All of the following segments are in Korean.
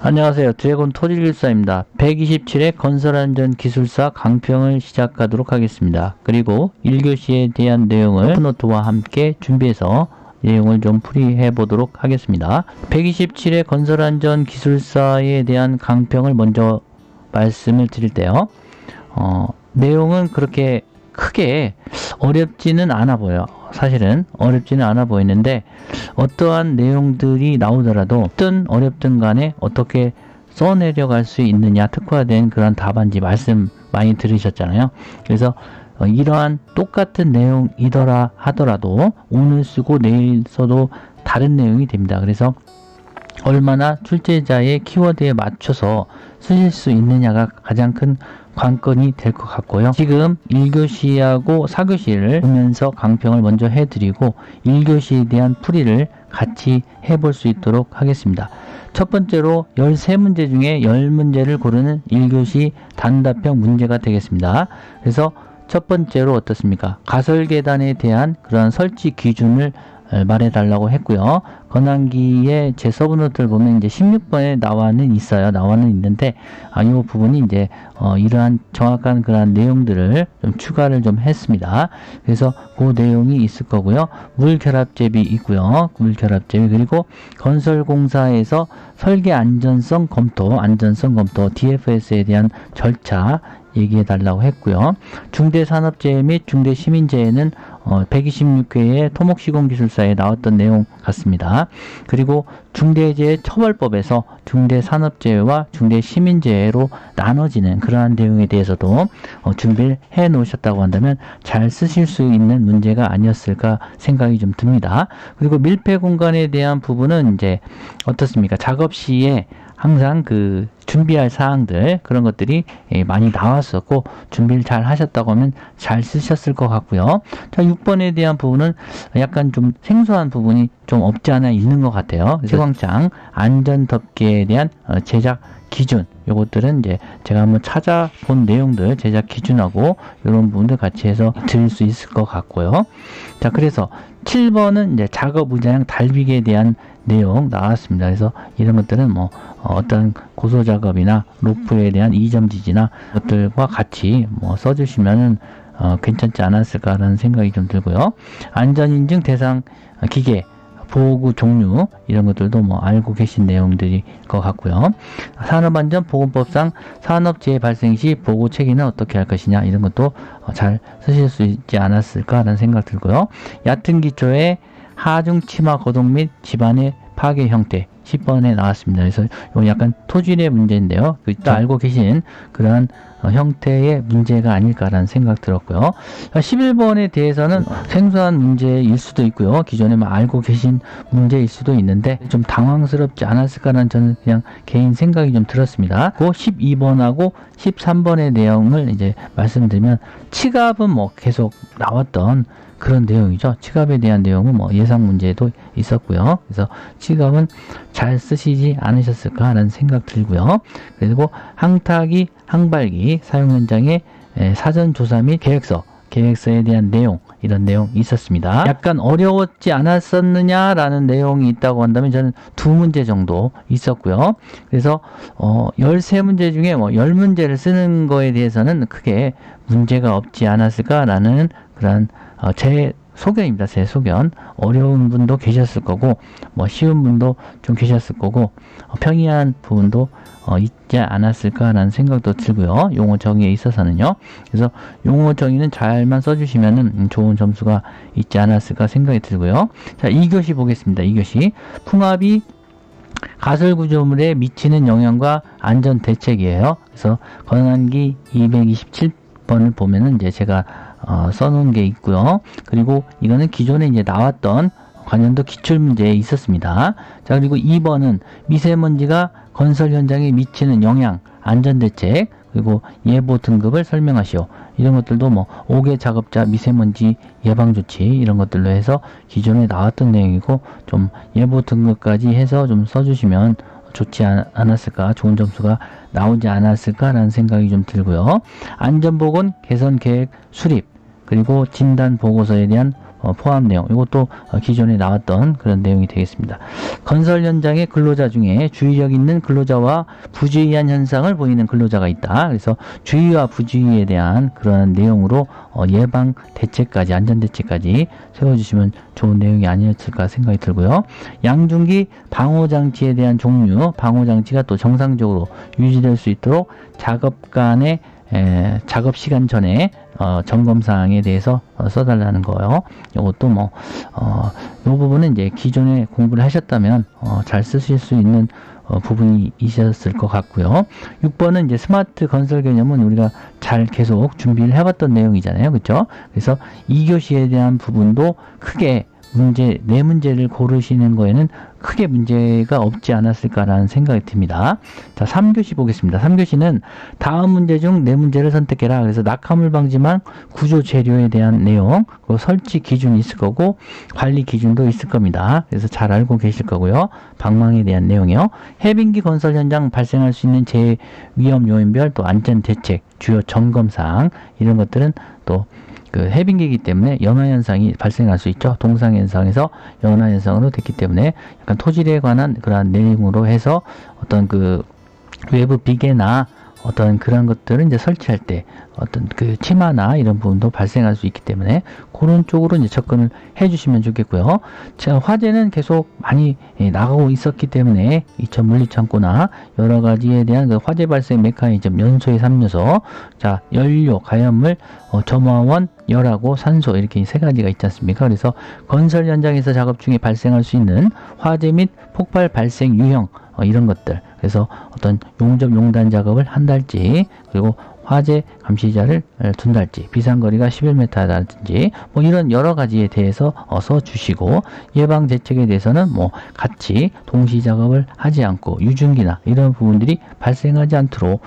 안녕하세요. 드래곤 토질기술사입니다. 127회 건설안전기술사 강평을 시작하도록 하겠습니다. 그리고 1교시에 대한 내용을 노트와 함께 준비해서 내용을 좀 풀이해 보도록 하겠습니다. 127회 건설안전기술사에 대한 강평을 먼저 말씀을 드릴 때요. 내용은 그렇게 크게 어렵지는 않아 보여요. 사실은 어렵지는 않아 보이는데 어떠한 내용들이 나오더라도 어렵든 간에 어떻게 써내려갈 수 있느냐, 특화된 그런 답안지 말씀 많이 들으셨잖아요. 그래서 이러한 똑같은 내용이더라 하더라도 오늘 쓰고 내일 써도 다른 내용이 됩니다. 그래서 얼마나 출제자의 키워드에 맞춰서 쓰실 수 있느냐가 가장 큰 관건이 될 것 같고요. 지금 1교시하고 4교시를 보면서 강평을 먼저 해드리고 1교시에 대한 풀이를 같이 해볼 수 있도록 하겠습니다. 첫 번째로 13문제 중에 10문제를 고르는 1교시 단답형 문제가 되겠습니다. 그래서 첫 번째로 어떻습니까? 가설계단에 대한 그런 설치 기준을 말해달라고 했고요. 건항기의 제 서브노트를 보면 이제 16번에 나와는 있는데, 이 부분이 이제, 이러한 정확한 그런 내용들을 좀 추가를 좀 했습니다. 그래서 그 내용이 있을 거고요. 물결합제비 있고요. 물결합제비, 그리고 건설공사에서 설계 안전성 검토, DFS에 대한 절차, 얘기해 달라고 했고요. 중대산업재해 및 중대시민재해는 126회의 토목시공기술사에 나왔던 내용 같습니다. 그리고 중대재해 처벌법에서 중대산업재해와 중대시민재해로 나눠지는 그러한 내용에 대해서도 준비를 해 놓으셨다고 한다면 잘 쓰실 수 있는 문제가 아니었을까 생각이 좀 듭니다. 그리고 밀폐 공간에 대한 부분은 이제 어떻습니까? 작업 시에 항상 그 준비할 사항들, 그런 것들이 많이 나왔었고 준비를 잘 하셨다고 하면 잘 쓰셨을 것 같고요. 자, 6번에 대한 부분은 약간 좀 생소한 부분이 좀 없지 않아 있는 것 같아요. 채광창 안전덮개에 대한 제작 기준, 요것들은 이제 제가 한번 찾아본 내용들, 제작 기준하고 이런 부분들 같이 해서 드릴 수 있을 것 같고요. 자, 그래서 7번은 이제 작업 의자형 달비기에 대한 내용 나왔습니다. 그래서 이런 것들은 뭐 어떤 고소 작업이나 로프에 대한 이점 지지나 것들과 같이 뭐 써주시면은 괜찮지 않았을까라는 생각이 좀 들고요. 안전인증 대상 기계 보호구 종류, 이런 것들도 뭐 알고 계신 내용들일 것 같고요. 산업안전보건법상 산업재해 발생 시 보고 체계는 어떻게 할 것이냐, 이런 것도 잘 쓰실 수 있지 않았을까라는 생각 들고요. 얕은 기초의 하중 치마 거동 및 집안의 파괴 형태 10번에 나왔습니다. 그래서 이건 약간 토질의 문제인데요. 알고 계신 그러한 형태의 문제가 아닐까라는 생각 들었고요. 11번에 대해서는 생소한 문제일 수도 있고요. 기존에 알고 계신 문제일 수도 있는데 좀 당황스럽지 않았을까라는 저는 그냥 개인 생각이 좀 들었습니다. 그 12번하고 13번의 내용을 이제 말씀드리면, 치갑은 뭐 계속 나왔던 그런 내용이죠. 치갑에 대한 내용은 뭐 예상 문제도 있었고요. 그래서 치갑은 잘 쓰시지 않으셨을까라는 생각 들고요. 그리고 항타기, 항발기 사용 현장의 사전 조사 및 계획서에 대한 내용, 이런 내용 있었습니다. 약간 어려웠지 않았었느냐라는 내용이 있다고 한다면 저는 2문제 정도 있었고요. 그래서 13문제 중에 뭐 10문제를 쓰는 거에 대해서는 크게 문제가 없지 않았을까라는 그런 제 소견입니다. 제 소견. 어려운 분도 계셨을 거고, 뭐 쉬운 분도 좀 계셨을 거고, 평이한 부분도 있지 않았을까라는 생각도 들고요. 용어 정의에 있어서는요. 그래서 용어 정의는 잘만 써주시면은 좋은 점수가 있지 않았을까 생각이 들고요. 자, 2교시 보겠습니다. 2교시. 풍압이 가설 구조물에 미치는 영향과 안전 대책이에요. 그래서 건항기 227번을 보면은 이제 제가 써놓은 게 있고요. 그리고 이거는 기존에 이제 나왔던 관련도 기출문제에 있었습니다. 자, 그리고 2번은 미세먼지가 건설 현장에 미치는 영향, 안전대책, 그리고 예보 등급을 설명하시오. 이런 것들도 뭐 5개 작업자 미세먼지 예방조치, 이런 것들로 해서 기존에 나왔던 내용이고, 좀 예보 등급까지 해서 좀 써주시면 좋지 않았을까, 좋은 점수가 나오지 않았을까라는 생각이 좀 들고요. 안전보건 개선 계획 수립, 그리고 진단 보고서에 대한 포함 내용, 이것도 기존에 나왔던 그런 내용이 되겠습니다. 건설 현장의 근로자 중에 주의력 있는 근로자와 부주의한 현상을 보이는 근로자가 있다. 그래서 주의와 부주의에 대한 그런 내용으로 예방 대책까지, 안전 대책까지 세워주시면 좋은 내용이 아니었을까 생각이 들고요. 양중기 방호 장치에 대한 종류, 방호 장치가 또 정상적으로 유지될 수 있도록 작업 간의 작업 시간 전에 점검 사항에 대해서 써달라는 거요. 이것도 뭐 이 부분은 이제 기존에 공부를 하셨다면 잘 쓰실 수 있는 부분이 있었을 것 같고요. 6번은 이제 스마트 건설 개념은 우리가 잘 계속 준비를 해봤던 내용이잖아요. 그렇죠? 그래서 2교시에 대한 부분도 크게 네 문제를 고르시는 거에는 크게 문제가 없지 않았을까라는 생각이 듭니다. 자, 3교시 보겠습니다. 3교시는 다음 문제 중 4문제를 선택해라. 그래서 낙하물 방지망 구조 재료에 대한 내용, 그리고 설치 기준이 있을 거고 관리 기준도 있을 겁니다. 그래서 잘 알고 계실 거고요. 방망에 대한 내용이요. 해빙기 건설 현장 발생할 수 있는 재위험 요인별, 또 안전 대책, 주요 점검 사항, 이런 것들은 또 그 해빙기이기 때문에 연화현상이 발생할 수 있죠. 동상현상에서 연화현상으로 됐기 때문에 약간 토질에 관한 그러한 내용으로 해서 어떤 그 외부 비계나 어떤 그런 것들은 이제 설치할 때 어떤 그 침하나 이런 부분도 발생할 수 있기 때문에 그런 쪽으로 이제 접근을 해 주시면 좋겠고요. 자, 화재는 계속 많이 나가고 있었기 때문에 2차 물리창고나 여러 가지에 대한 그 화재 발생 메커니즘, 연소의 3요소, 자, 연료, 가연물, 점화원, 열하고 산소, 이렇게 세 가지가 있지 않습니까? 그래서 건설 현장에서 작업 중에 발생할 수 있는 화재 및 폭발 발생 유형, 이런 것들, 그래서 어떤 용접 용단 작업을 한달지, 그리고 화재 감시자를 둔달지, 비상거리가 11m라든지 뭐 이런 여러 가지에 대해서 써주시고, 예방 대책에 대해서는 뭐 같이 동시 작업을 하지 않고 유증기나 이런 부분들이 발생하지 않도록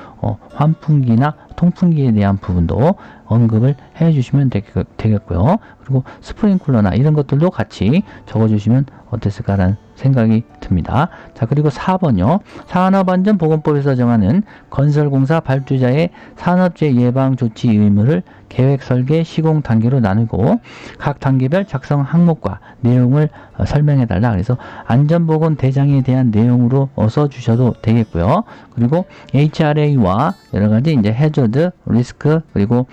환풍기나 통풍기에 대한 부분도 언급을 해 주시면 되겠고요. 그리고 스프링클러나 이런 것들도 같이 적어주시면 어땠을까라는 생각이 듭니다. 자, 그리고 4번요. 산업안전보건법에서 정하는 건설공사 발주자의 산업재해 예방 조치 의무를 계획 설계 시공 단계로 나누고 각 단계별 작성 항목과 내용을 설명해 달라. 그래서 안전보건 대장에 대한 내용으로 써주셔도 되겠고요. 그리고 HRA와 여러 가지 이제 해저드, 리스크, 그리고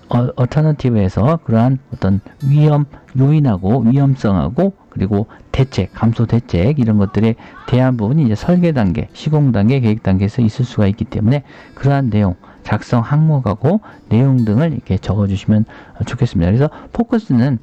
얼터너티브에서 그러한 어떤 위험 요인하고 위험성하고 그리고 대책, 감소 대책, 이런 것들에 대한 부분이 이제 설계 단계, 시공 단계, 계획 단계에서 있을 수가 있기 때문에 그러한 내용, 작성 항목하고 내용 등을 이렇게 적어주시면 좋겠습니다. 그래서 포커스는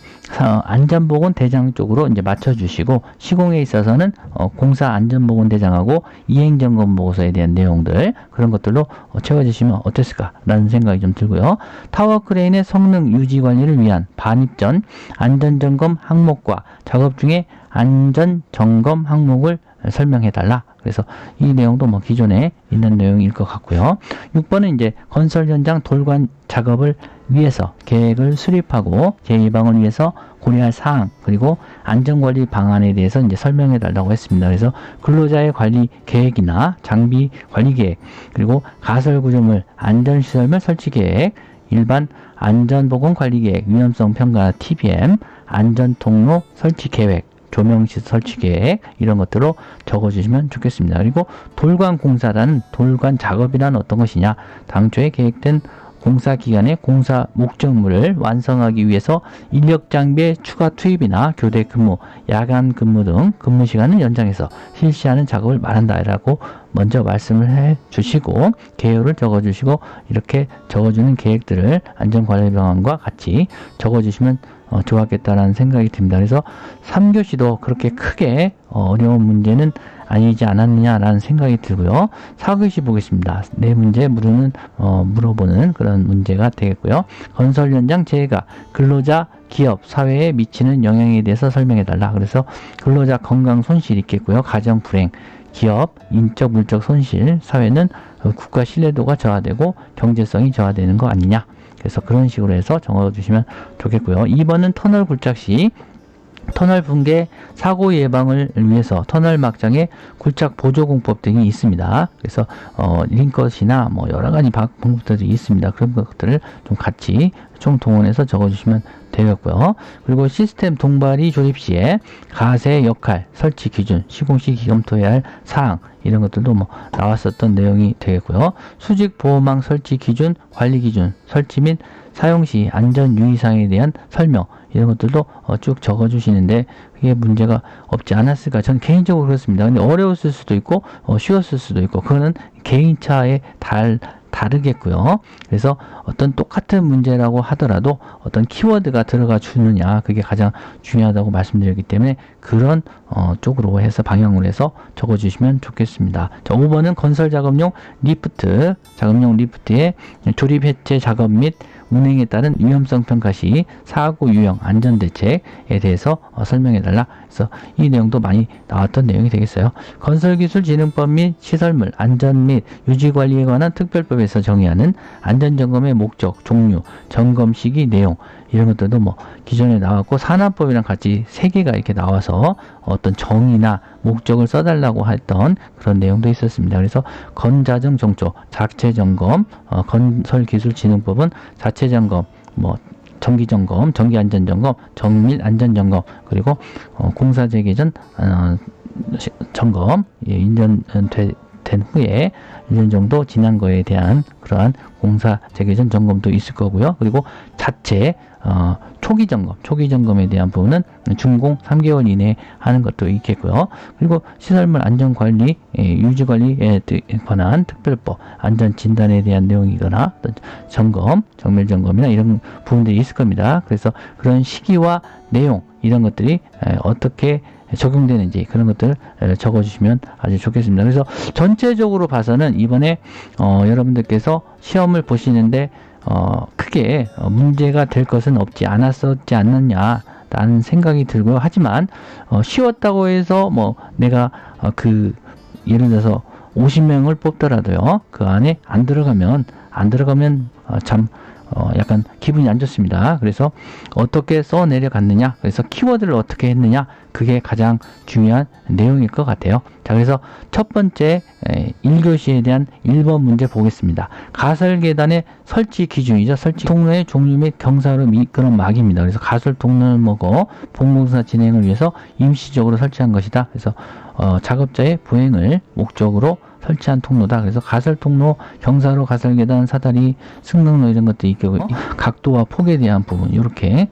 안전보건 대장 쪽으로 이제 맞춰주시고, 시공에 있어서는 공사 안전보건 대장하고 이행점검 보고서에 대한 내용들, 그런 것들로 채워주시면 어땠을까라는 생각이 좀 들고요. 타워 크레인의 성능 유지 관리를 위한 반입전 안전점검 항목과 작업 중에 안전점검 항목을 설명해달라. 그래서 이 내용도 뭐 기존에 있는 내용일 것 같고요. 6번은 이제 건설 현장 돌관 작업을 위해서 계획을 수립하고 재예방을 위해서 고려할 사항, 그리고 안전관리 방안에 대해서 이제 설명해 달라고 했습니다. 그래서 근로자의 관리 계획이나 장비 관리 계획, 그리고 가설구조물 안전시설물 설치 계획, 일반 안전보건 관리 계획, 위험성 평가 TBM, 안전통로 설치 계획, 조명시 설치 계획, 이런 것들로 적어주시면 좋겠습니다. 그리고 돌관 공사란, 돌관 작업이란 어떤 것이냐, 당초에 계획된 공사 기간에 공사 목적물을 완성하기 위해서 인력 장비의 추가 투입이나 교대 근무, 야간 근무 등 근무 시간을 연장해서 실시하는 작업을 말한다라고 먼저 말씀을 해 주시고 개요를 적어 주시고, 이렇게 적어주는 계획들을 안전관리 방안과 같이 적어 주시면 좋았겠다라는 생각이 듭니다. 그래서 3교시도 그렇게 크게 어려운 문제는 아니지 않았느냐라는 생각이 들고요. 4교시 보겠습니다. 네 문제 물어보는 그런 문제가 되겠고요. 건설 현장 재해가 근로자, 기업, 사회에 미치는 영향에 대해서 설명해 달라. 그래서 근로자 건강 손실이 있겠고요. 가정 불행, 기업, 인적, 물적 손실, 사회는 국가 신뢰도가 저하되고 경제성이 저하되는 거 아니냐. 그래서 그런 식으로 해서 적어주시면 좋겠고요. 2번은 터널 굴착 시 터널 붕괴 사고 예방을 위해서 터널 막장에 굴착 보조공법 등이 있습니다. 그래서 링컷이나 뭐 여러 가지 방법들이 있습니다. 그런 것들을 좀 같이 총동원해서 적어주시면 되겠고요. 그리고 시스템 동발이 조립 시에 가세 역할, 설치 기준, 시공 시 검토해야 할 사항 이런 것들도 뭐 나왔었던 내용이 되겠고요. 수직 보호망 설치 기준, 관리 기준, 설치 및 사용 시 안전 유의사항에 대한 설명 이런 것들도 쭉 적어주시는데 그게 문제가 없지 않았을까 저는 개인적으로 그렇습니다. 근데 어려웠을 수도 있고 쉬웠을 수도 있고 그거는 개인차에 다르겠고요. 그래서 어떤 똑같은 문제라고 하더라도 어떤 키워드가 들어가 주느냐 그게 가장 중요하다고 말씀드렸기 때문에 그런 쪽으로 해서 방향으로 해서 적어주시면 좋겠습니다. 자, 5번은 건설 작업용 리프트, 작업용 리프트의 조립 해체 작업 및 운행에 따른 위험성 평가 시 사고 유형 안전 대책에 대해서 설명해 달라. 그래서 이 내용도 많이 나왔던 내용이 되겠어요. 건설기술진흥법 및 시설물 안전 및 유지 관리에 관한 특별법에서 정의하는 안전점검의 목적, 종류, 점검 시기, 내용 이런 것들도 뭐 기존에 나왔고 산업법이랑 같이 3개가 이렇게 나와서 어떤 정의나 목적을 써달라고 했던 그런 내용도 있었습니다. 그래서 건자정 정조, 자체점검, 건설기술진흥법은 자체점검, 뭐 정기점검, 정기안전점검, 정밀안전점검, 그리고 공사재개 전 점검, 인정된 후에 1년 정도 지난 거에 대한 그러한 공사 재개 전 점검도 있을 거고요. 그리고 자체 초기 점검에 대한 부분은 준공 3개월 이내에 하는 것도 있겠고요. 그리고 시설물 안전 관리, 유지 관리에 관한 특별법, 안전 진단에 대한 내용이거나 점검, 정밀 점검이나 이런 부분들이 있을 겁니다. 그래서 그런 시기와 내용 이런 것들이 어떻게 적용되는지 그런 것들 적어주시면 아주 좋겠습니다. 그래서 전체적으로 봐서는 이번에 여러분들께서 시험을 보시는데 크게 문제가 될 것은 없지 않았었지 않느냐 라는 생각이 들고요. 하지만 쉬웠다고 해서 뭐 내가 예를 들어서 50명을 뽑더라도요 그 안에 안 들어가면 참 약간 기분이 안 좋습니다. 그래서 어떻게 써 내려갔느냐, 그래서 키워드를 어떻게 했느냐, 그게 가장 중요한 내용일 것 같아요. 자, 그래서 첫 번째 1교시에 대한 1번 문제 보겠습니다. 가설 계단의 설치 기준이죠. 설치 통로의 종류 및 경사로 미끄럼 막입니다. 그래서 가설 통로는 뭐고 봉공사 진행을 위해서 임시적으로 설치한 것이다. 그래서 작업자의 보행을 목적으로 설치한 통로다. 그래서 가설 통로, 경사로 가설 계단, 사다리, 승강로 이런 것도 있고 각도와 폭에 대한 부분 이렇게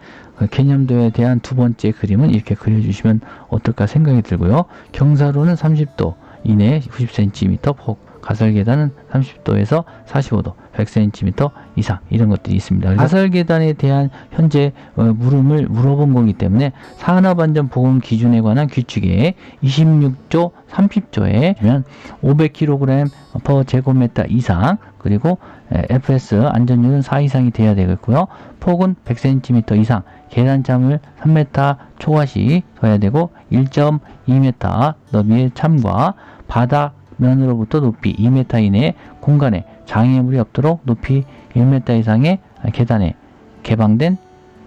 개념도에 대한 두 번째 그림은 이렇게 그려주시면 어떨까 생각이 들고요. 경사로는 30도 이내 90cm 폭, 가설 계단은 30도에서 45도 100cm 이상 이런 것들이 있습니다. 가설 계단에 대한 현재 물음을 물어본 거기 때문에 산업안전보건 기준에 관한 규칙에 26조 30조에 500kg per 제곱미터 이상 그리고 FS 안전율은 4 이상이 돼야 되겠고요. 폭은 100cm 이상, 계단참을 3m 초과시 둬야 되고 1.2m 너비의 참과 바닥 면으로부터 높이 2m 이내 공간에 장애물이 없도록 높이 1m 이상의 계단에 개방된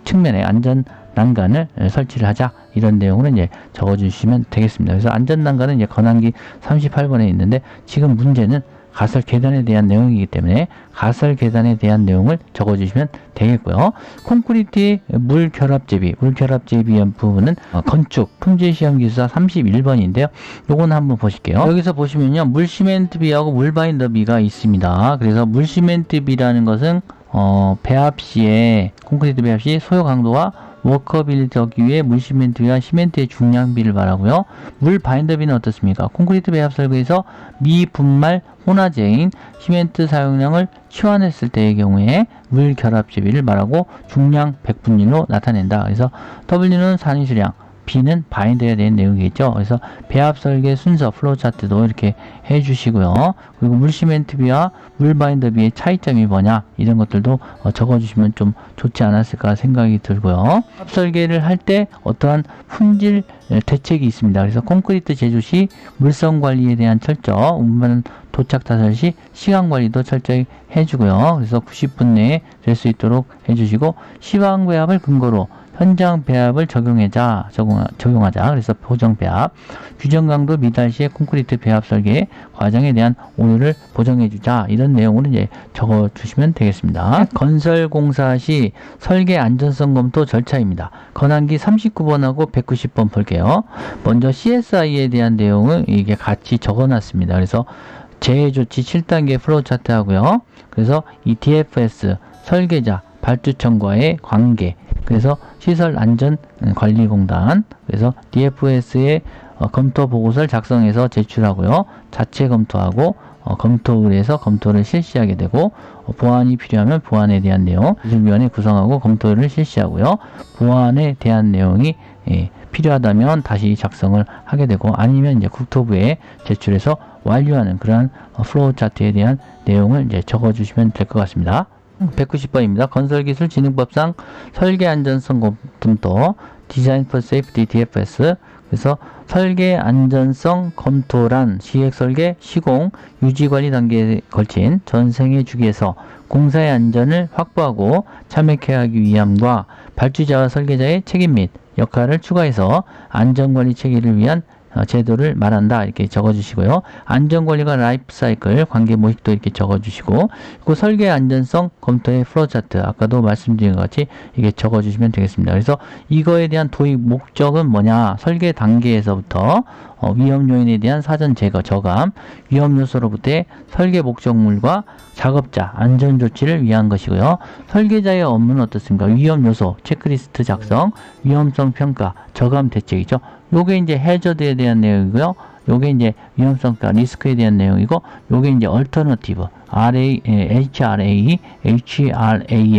측면에 안전 난간을 설치를 하자 이런 내용으로 이제 적어주시면 되겠습니다. 그래서 안전 난간은 이제 건항기 38번에 있는데 지금 문제는 가설 계단에 대한 내용이기 때문에 가설 계단에 대한 내용을 적어주시면 되겠고요. 콘크리트의 물 결합 제비 위한 부분은 건축 품질시험 기술사 31번인데요. 요건 한번 보실게요. 여기서 보시면요, 물 시멘트 비하고 물 바인더 비가 있습니다. 그래서 물 시멘트 비라는 것은 배합 시에 콘크리트 배합 시 소요 강도와 워커빌리티 얻기 위해 물 시멘트와 시멘트의 중량비를 말하고요. 물 바인더비는 어떻습니까? 콘크리트 배합 설계에서 미분말 혼화제인 시멘트 사용량을 치환했을 때의 경우에 물 결합 제비를 말하고 중량 100분율로 나타낸다. 그래서 W는 산유수량, B는 바인더에 대한 내용이겠죠. 그래서 배합 설계 순서 플로우 차트도 이렇게 해주시고요. 그리고 물 시멘트 비와 물 바인더 비의 차이점이 뭐냐 이런 것들도 적어주시면 좀 좋지 않았을까 생각이 들고요. 배합 설계를 할 때 어떠한 품질 대책이 있습니다. 그래서 콘크리트 제조 시 물성 관리에 대한 철저, 운반 도착 타설 시 시간 관리도 철저히 해주고요. 그래서 90분 내에 될 수 있도록 해주시고 시방 배합을 근거로 현장 배합을 적용하자. 그래서 보정 배합, 규정 강도 미달 시에 콘크리트 배합 설계 과정에 대한 오류를 보정해주자. 이런 내용으로 이제 적어주시면 되겠습니다. 건설 공사 시 설계 안전성 검토 절차입니다. 건항기 39번하고 190번 볼게요. 먼저 CSI에 대한 내용을 이게 같이 적어놨습니다. 그래서 재해조치 7단계 플로우 차트 하고요. 그래서 이 DFS 설계자 발주청과의 관계, 그래서 시설안전관리공단, 그래서 DFS의 검토 보고서를 작성해서 제출하고요. 자체 검토하고 검토 의뢰해서 검토를 실시하게 되고, 보완이 필요하면 보완에 대한 내용, 기술위원회 구성하고 검토를 실시하고요. 보완에 대한 내용이 필요하다면 다시 작성을 하게 되고, 아니면 이제 국토부에 제출해서 완료하는 그러한 플로우 차트에 대한 내용을 이제 적어주시면 될 것 같습니다. 190번입니다. 건설기술진흥법상 설계안전성 검토, 디자인 포 세이프티 DFS. 그래서 설계안전성 검토란 시행설계, 시공, 유지관리 단계에 걸친 전생의 주기에서 공사의 안전을 확보하고 참여케 하기 위함과 발주자와 설계자의 책임 및 역할을 추가해서 안전관리 체계를 위한 제도를 말한다. 이렇게 적어주시고요. 안전관리가 라이프 사이클 관계 모식도 이렇게 적어주시고, 그 설계 안전성 검토의 플로우 차트 아까도 말씀드린 것 같이 이게 적어주시면 되겠습니다. 그래서 이거에 대한 도입 목적은 뭐냐? 설계 단계에서부터 위험 요인에 대한 사전 제거, 저감, 위험 요소로부터의 설계 목적물과 작업자 안전 조치를 위한 것이고요. 설계자의 업무는 어떻습니까? 위험 요소 체크리스트 작성, 위험성 평가, 저감 대책이죠. 요게 이제 해저드에 대한 내용이고요. 요게 이제 위험성과 리스크에 대한 내용이고, 요게 이제 얼터너티브 HRA에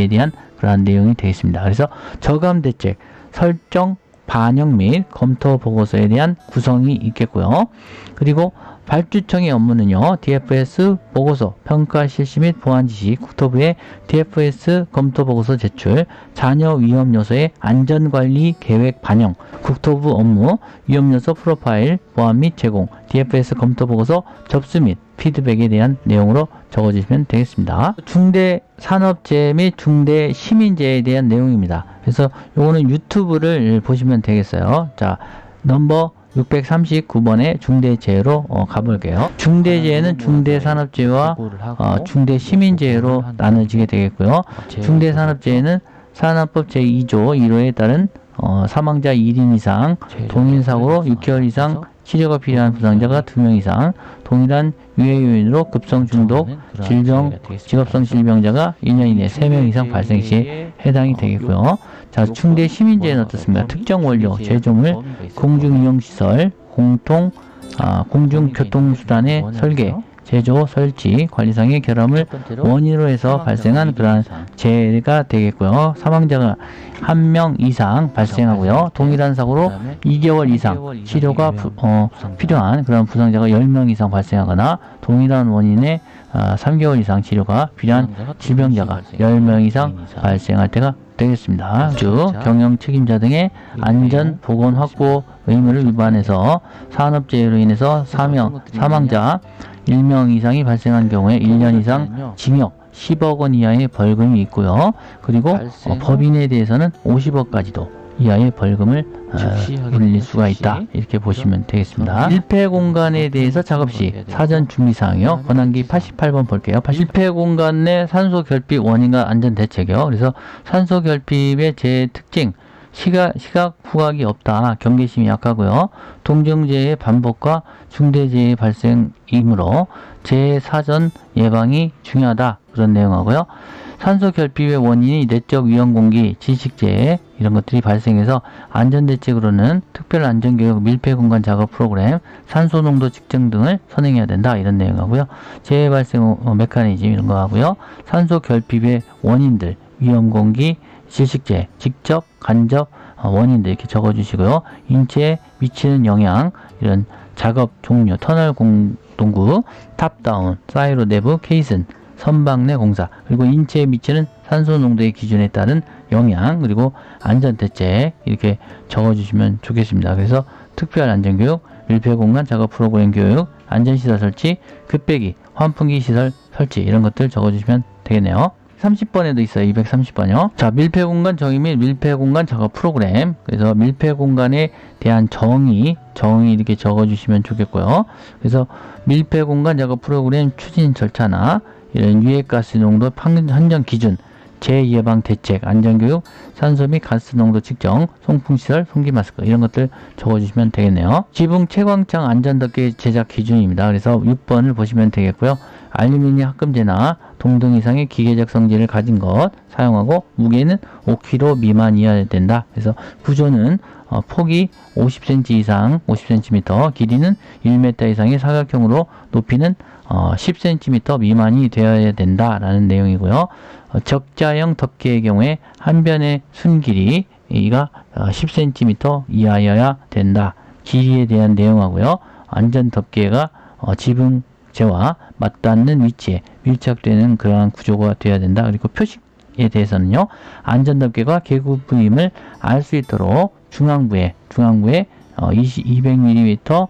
대한 그러한 내용이 되어 있습니다. 그래서 저감 대책 설정, 반영 및 검토 보고서에 대한 구성이 있겠고요. 그리고 발주청의 업무는요, DFS 보고서, 평가 실시 및 보완 지시, 국토부의 DFS 검토 보고서 제출, 잔여 위험 요소의 안전관리 계획 반영, 국토부 업무, 위험 요소 프로파일, 보완 및 제공, DFS 검토 보고서 접수 및 피드백에 대한 내용으로 적어주시면 되겠습니다. 중대산업재해 및 중대시민재해에 대한 내용입니다. 그래서 요거는 유튜브를 보시면 되겠어요. 자, 넘버 639번의 중대재해로 가볼게요. 중대재해는 중대산업재해와 중대시민재해로 나눠지게 되겠고요. 중대산업재해는 산업법 제2조 1호에 따른 사망자 1인 이상, 동일사고로 6개월 이상 치료가 필요한 부상자가 2명 이상, 동일한 유해 요인으로 급성 중독, 질병, 직업성 질병자가 2년 이내 3명 이상 발생 시에 해당이 되겠고요. 자, 중대 시민재해는 어떻습니까? 특정 원료, 제조물, 공중이용시설, 공중교통수단의 설계, 제조, 설치, 관리상의 결함을 원인으로 해서 발생한 그러한 재해가 되겠고요. 사망자가 1명 이상 발생하고요. 동일한 사고로 2개월 이상 치료가 필요한 그런 부상자가 10명 이상 발생하거나, 동일한 원인의 3개월 이상 치료가 필요한 질병자가 10명 이상 발생할 때가 되겠습니다. 즉, 경영 책임자 등의 안전 보건 확보 의무를 위반해서 산업재해로 인해서 사망자 1명 이상이 발생한 경우에 1년 이상 징역 10억 원 이하의 벌금이 있고요. 그리고 법인에 대해서는 50억까지도 이하의 벌금을 물릴 수가 있다. 이렇게 보시면 되겠습니다. 밀폐 공간에 대해서 작업 시 사전 준비사항이요. 권한기 88번 볼게요. 밀폐 공간 내 산소 결핍 원인과 안전 대책이요. 그래서 산소 결핍의 제 특징, 시각 후각이 없다. 경계심이 약하고요. 동정재해의 반복과 중대재해 발생이므로 재해 사전 예방이 중요하다. 그런 내용하고요. 산소 결핍의 원인이 내적 위험 공기, 지식재해 이런 것들이 발생해서 안전대책으로는 특별 안전교육, 밀폐 공간 작업 프로그램, 산소 농도 측정 등을 선행해야 된다. 이런 내용하고요. 재해 발생 메커니즘 이런 거 하고요. 산소 결핍의 원인들, 위험 공기, 질식재해, 직접, 간접 원인들 이렇게 적어주시고요. 인체에 미치는 영향, 이런 작업 종류, 터널 동구, 탑다운, 사이로 내부, 케이슨, 선박 내 공사, 그리고 인체에 미치는 산소 농도의 기준에 따른 영향, 그리고 안전대책 이렇게 적어주시면 좋겠습니다. 그래서 특별 안전교육, 밀폐공간 작업 프로그램 교육, 안전시설 설치, 급배기, 환풍기 시설 설치 이런 것들 적어주시면 되겠네요. 230번에도 있어요. 230번이요. 자, 밀폐 공간 정의 및 밀폐 공간 작업 프로그램. 그래서 밀폐 공간에 대한 정의 이렇게 적어주시면 좋겠고요. 그래서 밀폐 공간 작업 프로그램 추진 절차나 이런 유해가스 농도 한정 기준, 재예방 대책, 안전교육, 산소 및 가스 농도 측정, 송풍시설, 송기 마스크 이런 것들 적어주시면 되겠네요. 지붕 채광창 안전덮개 제작 기준입니다. 그래서 6번을 보시면 되겠고요. 알루미늄 합금제나 동등 이상의 기계적 성질을 가진 것 사용하고 무게는 5kg 미만이어야 된다. 그래서 구조는 폭이 50cm 이상 50cm, 길이는 1m 이상의 사각형으로 높이는 10cm 미만이 되어야 된다라는 내용이고요. 적자형 덮개의 경우에 한 변의 순 길이가 10cm 이하여야 된다. 길이에 대한 내용하고요. 안전 덮개가 지붕재와 맞닿는 위치에 밀착되는 그러한 구조가 되어야 된다. 그리고 표식에 대해서는요. 안전 덮개가 계급부임을 알 수 있도록 중앙부에 200mm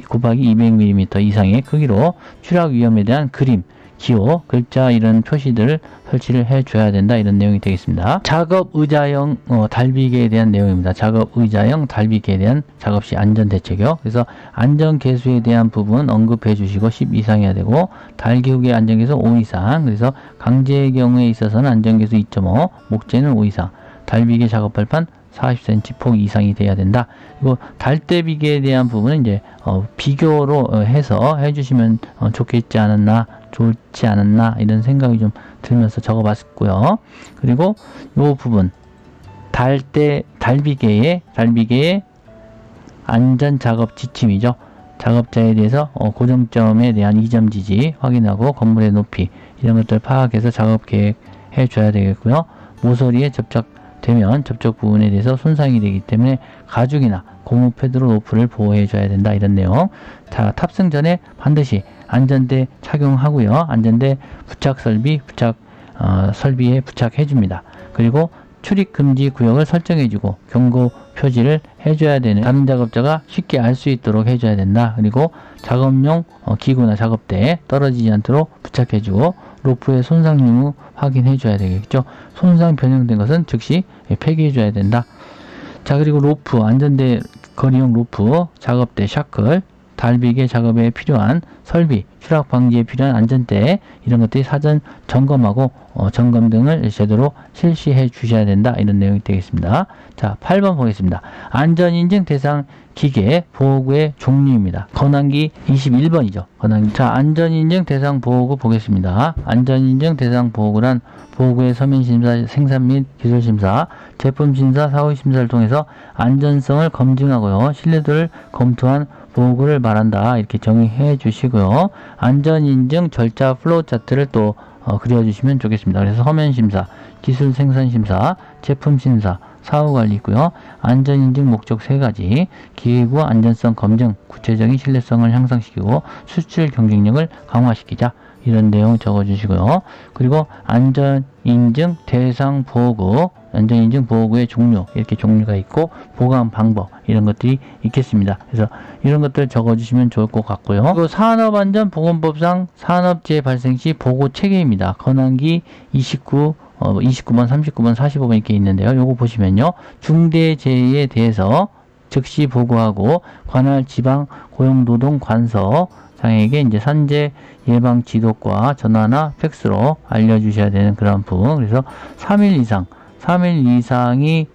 곱하기 200mm 이상의 크기로 추락 위험에 대한 그림, 기호, 글자 이런 표시들을 설치를 해줘야 된다. 이런 내용이 되겠습니다. 작업 의자형 달비계에 대한 내용입니다. 작업 의자형 달비계에 대한 작업 시 안전 대책이요. 그래서 안전 계수에 대한 부분 언급해 주시고 10 이상이어야 되고 달기구의 안전 계수 5 이상. 그래서 강제의 경우에 있어서는 안전 계수 2.5, 목재는 5 이상. 달비계 작업 발판 40cm 폭 이상이 돼야 된다. 그리고 달대비계에 대한 부분은 이제 비교로 해서 해주시면 좋지 않았나 이런 생각이 좀 들면서 적어봤고요. 그리고 이 부분 달비계의 안전 작업 지침이죠. 작업자에 대해서 고정점에 대한 이점 지지 확인하고 건물의 높이 이런 것들 파악해서 작업 계획 해줘야 되겠고요. 모서리에 접촉되면 접촉 부분에 대해서 손상이 되기 때문에 가죽이나 고무 패드로 로프를 보호해 줘야 된다. 이런 내용. 자, 탑승 전에 반드시 안전대 착용하고요. 안전대 부착 설비에 부착해 줍니다. 그리고 출입 금지 구역을 설정해 주고 경고 표지를 해줘야 되는, 다른 작업자가 쉽게 알 수 있도록 해줘야 된다. 그리고 작업용 기구나 작업대에 떨어지지 않도록 부착해 주고 로프의 손상 유무 확인해 줘야 되겠죠. 손상 변형된 것은 즉시 폐기해 줘야 된다. 자, 그리고 로프, 안전대 거리용 로프, 작업대 샤클, 달비계 작업에 필요한 설비, 추락 방지에 필요한 안전대 이런 것들이 사전 점검하고 점검 등을 제대로 실시해 주셔야 된다. 이런 내용이 되겠습니다. 자, 8번 보겠습니다. 안전인증 대상 기계 보호구의 종류입니다. 권한기 21번이죠. 권한기. 자, 안전인증 대상 보호구 보겠습니다. 안전인증 대상 보호구란 보호구의 서면심사, 생산 및 기술심사, 제품심사, 사후심사를 통해서 안전성을 검증하고요. 신뢰도를 검토한 보호구를 말한다. 이렇게 정의해 주시고요. 안전인증 절차 플로우 차트를 또 그려주시면 좋겠습니다. 그래서 서면심사, 기술생산심사, 제품심사, 사후관리 있고요. 안전인증 목적 3가지, 기계구 안전성 검증, 구체적인 신뢰성을 향상시키고 수출 경쟁력을 강화시키자. 이런 내용 적어주시고요. 그리고 안전인증 대상 보호구, 안전인증 보호구의 종류, 이렇게 종류가 있고 보관 방법 이런 것들이 있겠습니다. 그래서 이런 것들 적어주시면 좋을 것 같고요. 그리고 산업안전보건법상 산업재해 발생 시 보고 체계입니다. 권한기 29번, 39번, 45번 이렇게 있는데요. 요거 보시면요. 중대재해에 대해서 즉시 보고하고 관할 지방 고용노동관서 장에게 이제 산재 예방 지도과 전화나 팩스로 알려주셔야 되는 그런 부분. 그래서 3일 이상이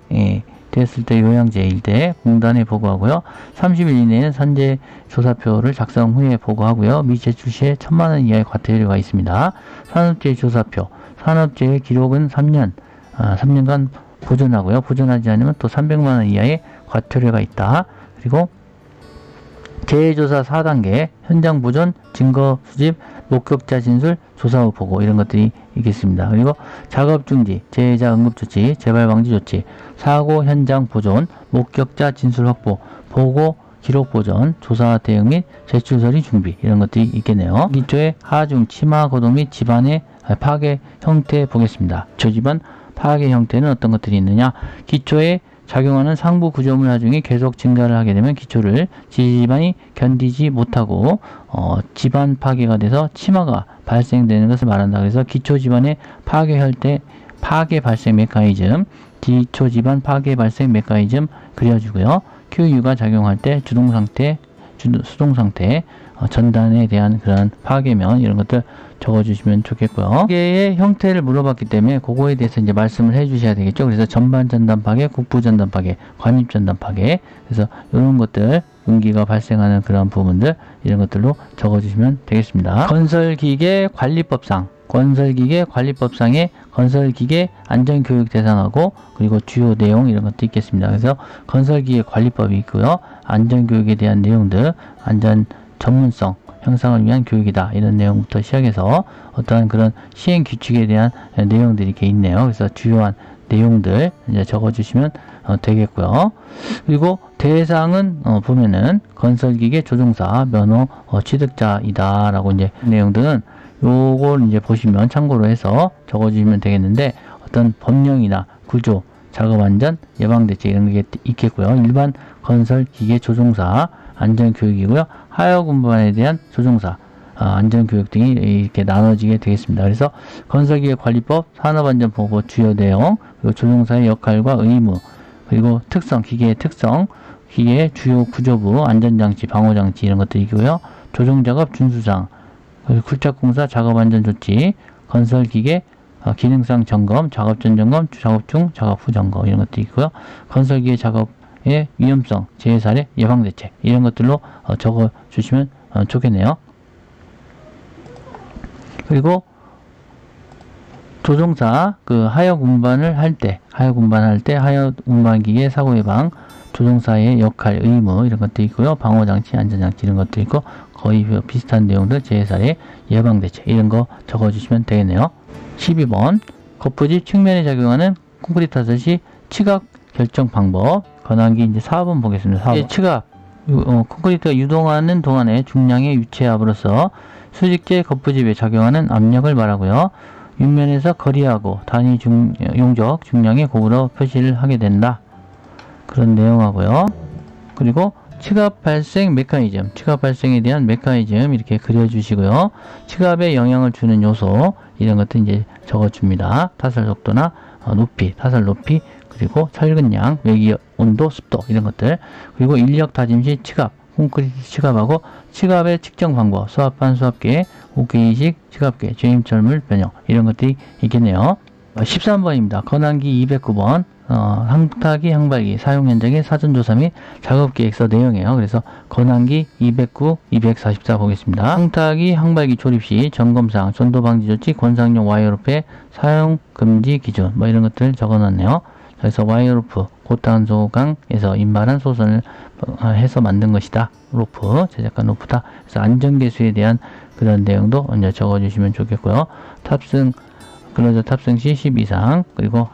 됐을 때 요양재해일 때 공단에 보고하고요. 30일 이내에는 산재 조사표를 작성 후에 보고하고요. 미제출 시에 1,000만원 이하의 과태료가 있습니다. 산업재해 조사표, 산업재해 기록은 3년간 보존하고요. 보존하지 않으면 또 300만원 이하의 과태료가 있다. 그리고 재해조사 4단계, 현장 보존, 증거 수집, 목격자 진술, 조사 후 보고 이런 것들이 있겠습니다. 그리고 작업 중지, 재해자 응급조치, 재발 방지 조치, 사고 현장 보존, 목격자 진술 확보, 보고 기록 보존, 조사 대응 및 제출 서류 준비 이런 것들이 있겠네요. 기초의 하중, 치마, 고동 및 집안의 파괴 형태 보겠습니다. 조집안 파괴 형태는 어떤 것들이 있느냐? 기초의 작용하는 상부 구조물 하중이 계속 증가를 하게 되면 기초를 지지집안이 견디지 못하고 집안 파괴가 돼서 치마가 발생되는 것을 말한다. 그래서 기초집안의 파괴할 때 파괴 발생 메커니즘, 기초집안 파괴 발생 메커니즘 그려주고요. QU가 작용할 때 주동상태, 수동상태, 전단에 대한 그런 파괴면 이런 것들 적어주시면 좋겠고요. 파괴의 형태를 물어봤기 때문에 그거에 대해서 이제 말씀을 해주셔야 되겠죠. 그래서 전반 전단 파괴, 국부 전단 파괴, 관입 전단 파괴. 그래서 이런 것들 운기가 발생하는 그런 부분들 이런 것들로 적어주시면 되겠습니다. 건설기계 관리법상, 건설기계 관리법상에 건설기계 안전교육 대상하고 그리고 주요 내용 이런 것도 있겠습니다. 그래서 건설기계 관리법이 있고요. 안전교육에 대한 내용들, 안전 전문성 형성을 위한 교육이다. 이런 내용부터 시작해서 어떠한 그런 시행 규칙에 대한 내용들이 이렇게 있네요. 그래서 주요한 내용들 이제 적어주시면 되겠고요. 그리고 대상은 보면은 건설기계 조종사 면허 취득자이다 라고 이제 내용들은 요걸 이제 보시면 참고로 해서 적어주시면 되겠는데 어떤 법령이나 구조, 작업안전, 예방대책 이런 게 있겠고요. 일반 건설기계 조종사 안전교육이고요. 하역 운반에 대한 조종사 안전교육 등이 이렇게 나눠지게 되겠습니다. 그래서 건설기계 관리법, 산업안전보고 주요 내용, 그리고 조종사의 역할과 의무, 그리고 특성, 기계의 특성, 기계의 주요 구조부, 안전장치, 방호장치 이런 것들이고요. 조종작업 준수사항, 굴착공사 작업안전조치, 건설기계 기능상 점검, 작업 전 점검, 작업 중, 작업 후 점검 이런 것도 있고요. 건설기계 작업의 위험성, 재해 사례, 예방 대책 이런 것들로 적어 주시면 좋겠네요. 그리고 조종사 하역 운반을 할 때, 하역 운반기계 사고 예방, 조종사의 역할, 의무 이런 것도 있고요. 방호장치, 안전장치 이런 것도 있고 거의 비슷한 내용들, 재해 사례, 예방 대책 이런 거 적어주시면 되겠네요. 12번 거푸집 측면에 작용하는 콘크리트 타설시 치각 결정 방법. 권한기 이제 4번 보겠습니다. 4번. 치각 콘크리트가 유동하는 동안에 중량의 유체압으로서 수직재 거푸집에 작용하는 압력을 말하고요. 윗면에서 거리하고 단위 용적 중량의 곱으로 표시를 하게 된다. 그런 내용하고요. 그리고 치갑 발생 메커니즘, 치갑 발생에 대한 메커니즘 이렇게 그려주시고요. 치갑에 영향을 주는 요소 이런 것도 이제 적어줍니다. 타설 속도나 높이, 타설 높이, 그리고 철근량, 외기 온도, 습도 이런 것들. 그리고 인력 다짐 시 치갑, 콘크리트 치갑하고 치갑의 측정 방법, 수압반 수압계, 옥계이식 치갑계, 죄임철물 변형 이런 것들이 있겠네요. 13번입니다. 건한기 209번 항타기, 항발기 사용 현장의 사전조사 및 작업계획서 내용이에요. 그래서 건한기 209, 244 보겠습니다. 항타기, 항발기 조립 시 점검사항, 전도방지 조치, 권상용 와이어로프의 사용 금지 기준 뭐 이런 것들 적어놨네요. 그래서 와이어로프, 고탄소강에서 인발한 소선을 해서 만든 것이다. 로프, 제작한 로프다. 그래서 안전계수에 대한 그런 내용도 이제 적어주시면 좋겠고요. 근로자 탑승 시 10 이상, 그리고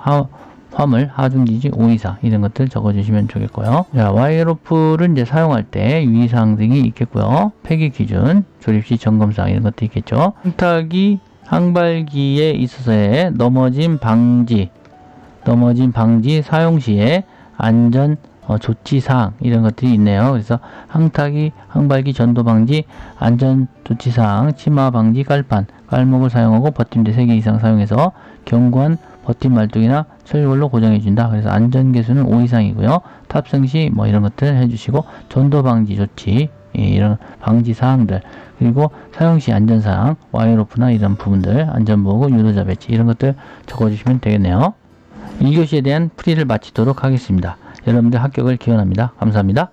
화물 하중지지 5 이상 이런 것들 적어주시면 좋겠고요. 자, 와이어로프를 이제 사용할 때 유의사항 등이 있겠고요. 폐기 기준, 조립 시 점검사항 이런 것도 있겠죠. 항타기, 항발기에 있어서의 넘어짐 방지 사용 시에 안전 조치사항 이런 것들이 있네요. 그래서 항타기, 항발기 전도 방지, 안전 조치사항, 치마 방지 깔판, 깔목을 사용하고 버팀대 3개 이상 사용해서 견고한 버팀 말뚝이나 철골로 고정해준다. 그래서 안전계수는 5 이상이고요. 탑승 시 뭐 이런 것들 해주시고 전도 방지 조치 이런 방지 사항들, 그리고 사용 시 안전사항, 와이어로프나 이런 부분들, 안전보호구, 유도자 배치 이런 것들 적어주시면 되겠네요. 1교시에 대한 풀이를 마치도록 하겠습니다. 여러분들 합격을 기원합니다. 감사합니다.